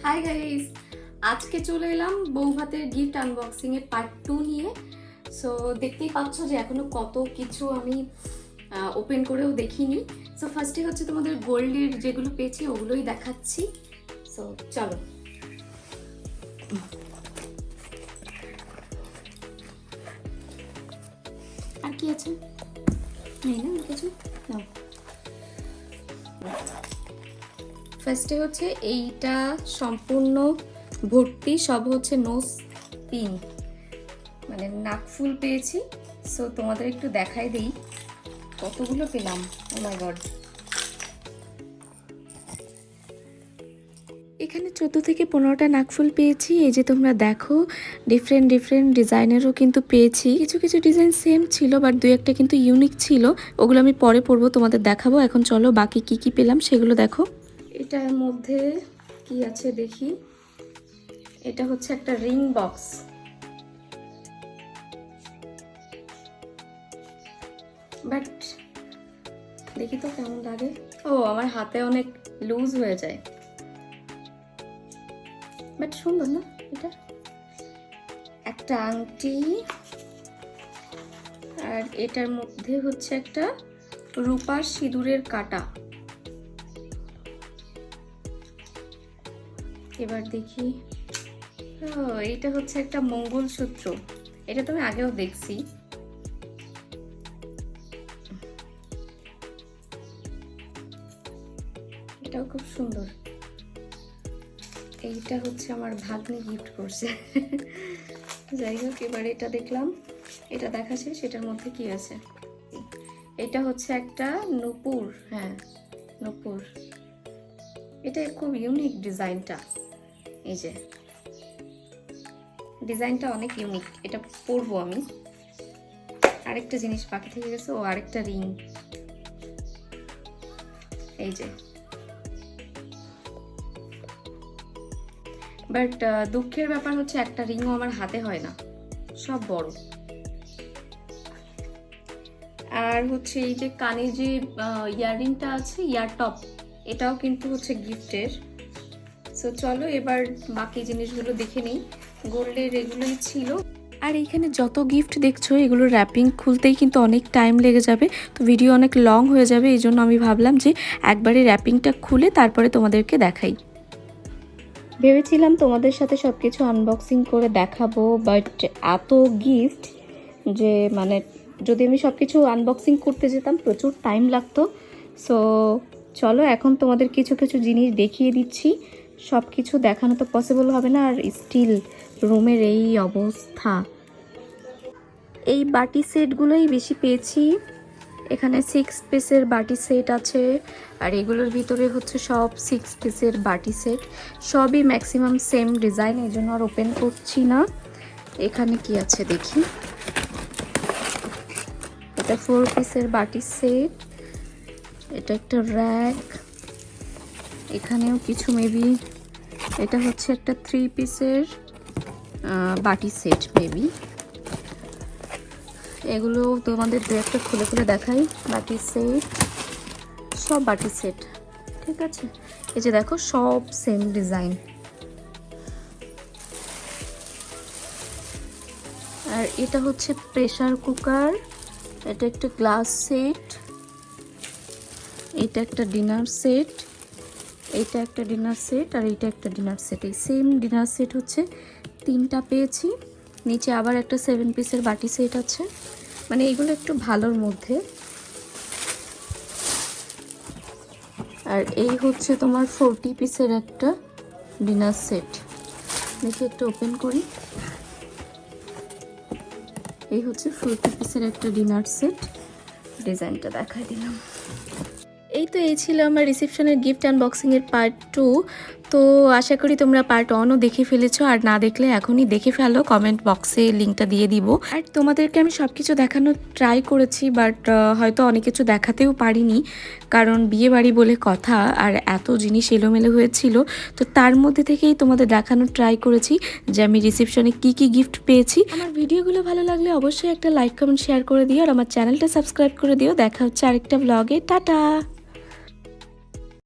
Hi guys, আজকে চলে এলাম বৌভাতের গিফট আনবক্সিং এর পার্ট 2 নিয়ে। সো দেখতেই পাচ্ছ যে এখনো কত কিছু আমি ওপেন করেও দেখিনি। সো ফার্স্টে হচ্ছে তোমাদের গোল্ডের যেগুলো পেয়েছি ওগুলোই দেখাচ্ছি। সো চলো। আর কি আছে? নেই না কিছু? নাও। ফার্স্টে হচ্ছে এইটা সম্পূর্ণ ভর্তি, সব হচ্ছে নোজ পিন, মানে নাকফুল পেয়েছি। সো তোমাদের একটু দেখাই দিই কতগুলো পেলাম। ও মাই গড, এখানে 14 থেকে 15টা নাকফুল পেয়েছি। এই যে তোমরা দেখো, ডিফারেন্ট ডিজাইনেরও কিন্তু পেয়েছি। কিছু কিছু ডিজাইন সেম ছিল, বাট দুই একটা কিন্তু ইউনিক ছিল। ওগুলো আমি পরে পড়বো, তোমাদের দেখাবো। এখন চলো বাকি কি কি পেলাম সেগুলো দেখো। এটার মধ্যে কি আছে দেখি। এটা হচ্ছে একটা রিং বক্স। বাট দেখি তো কেমন লাগে। ও, আমার হাতে অনেক লুজ হয়ে যায়, বাট সুন্দর না এটা? একটা আংটি, আর এটার মধ্যে হচ্ছে একটা রূপার সিঁদুরের কাটা। এবার দেখি। ও, এটা হচ্ছে একটা মঙ্গলসূত্র। এটা তো আমি আগেও দেখছি। এটাও খুব সুন্দর। এইটা হচ্ছে আমার ভাগ্নি গিফট করছে। যাই হোক, এবার এটা দেখলাম। এটা দেখাচ্ছে সেটার মধ্যে কি আছে। এটা হচ্ছে একটা নূপুর। হ্যাঁ, নূপুর। এটা খুব ইউনিক ডিজাইনটা। এই যে ডিজাইনটা অনেক ইউনিক, এটা পরবো আমি। আরেকটা জিনিস বাকি থেকে গেছে, ও আরেকটা রিং। এই যে, বাট দুঃখের ব্যাপার হচ্ছে একটা রিংও আমার হাতে হয় না, সব বড়। আর হচ্ছে এই যে কানে যে ইয়াররিংটা আছে, ইয়ার টপ, এটাও কিন্তু হচ্ছে গিফটের। সো চলো এবার বাকি জিনিসগুলো দেখে নিই। গোল্ডের এগুলোই ছিল। আর এইখানে যত গিফট দেখছো এগুলোর র্যাপিং খুলতেই কিন্তু অনেক টাইম লেগে যাবে, তো ভিডিও অনেক লং হয়ে যাবে। এই জন্য আমি ভাবলাম যে একবারে র্যাপিংটা খুলে তারপরে তোমাদেরকে দেখাই। ভেবেছিলাম তোমাদের সাথে সব কিছু আনবক্সিং করে দেখাবো, বাট এত গিফট যে মানে যদি আমি সব কিছু আনবক্সিং করতে যেতাম প্রচুর টাইম লাগতো। সো চলো এখন তোমাদের কিছু কিছু জিনিস দেখিয়ে দিচ্ছি। সব কিছু দেখানো তো পসিবল হবে না, আর স্টিল রুমের এই অবস্থা। এই বাটি সেটগুলোই বেশি পেয়েছি। এখানে 6 পিসের বাটি সেট আছে, আর এগুলোর ভিতরে হচ্ছে সব 6 পিসের বাটি সেট। সবই ম্যাক্সিমাম সেম ডিজাইন, এই জন্য আর ওপেন করছি না। এখানে কি আছে দেখি। এটা 4 পিসের বাটি সেট। এটা একটা র্যাক। এখানেও কিছু মেবি। এটা হচ্ছে একটা 3 পিসের বাটি সেট মেবি। এগুলো তোমাদের দু একটা খুলে খুলে দেখাই। বাটি সেট, সব বাটি সেট, ঠিক আছে। এই যে দেখো, সব সেম ডিজাইন। আর এটা হচ্ছে প্রেসার কুকার। এটা একটা গ্লাস সেট। এটা একটা ডিনার সেট। এইটা একটা ডিনার সেট, আর এইটা একটা ডিনার সেট। এই সেম ডিনার সেট হচ্ছে 3টা পেয়েছি। নিচে আবার একটা 7 পিসের বাটি সেট আছে, মানে এইগুলো একটু ভালোর মধ্যে। আর এই হচ্ছে তোমার 40 পিসের একটা ডিনার সেট। দেখি একটু ওপেন করি। এই হচ্ছে 40 পিসের একটা ডিনার সেট। ডিজাইনটা দেখাই দিলাম। এই তো এই ছিল আমার রিসেপশনের গিফট আনবক্সিংয়ের পার্ট 2। তো আশা করি তোমরা পার্ট 1ও দেখে ফেলেছো, আর না দেখলে এখনই দেখে ফেলো, কমেন্ট বক্সে লিঙ্কটা দিয়ে দিব। আর তোমাদেরকে আমি সব কিছু দেখানোর ট্রাই করেছি, বাট হয়তো অনেক কিছু দেখাতেও পারিনি, কারণ বিয়ে বাড়ি বলে কথা, আর এত জিনিস এলোমেলো হয়েছিল। তো তার মধ্যে থেকেই তোমাদের দেখানোর ট্রাই করেছি যে আমি রিসেপশনে কি কি গিফট পেয়েছি। আমার ভিডিওগুলো ভালো লাগলে অবশ্যই একটা লাইক কমেন্ট শেয়ার করে দিও, আর আমার চ্যানেলটা সাবস্ক্রাইব করে দিও। দেখা হচ্ছে আরেকটা ব্লগে। টাটা।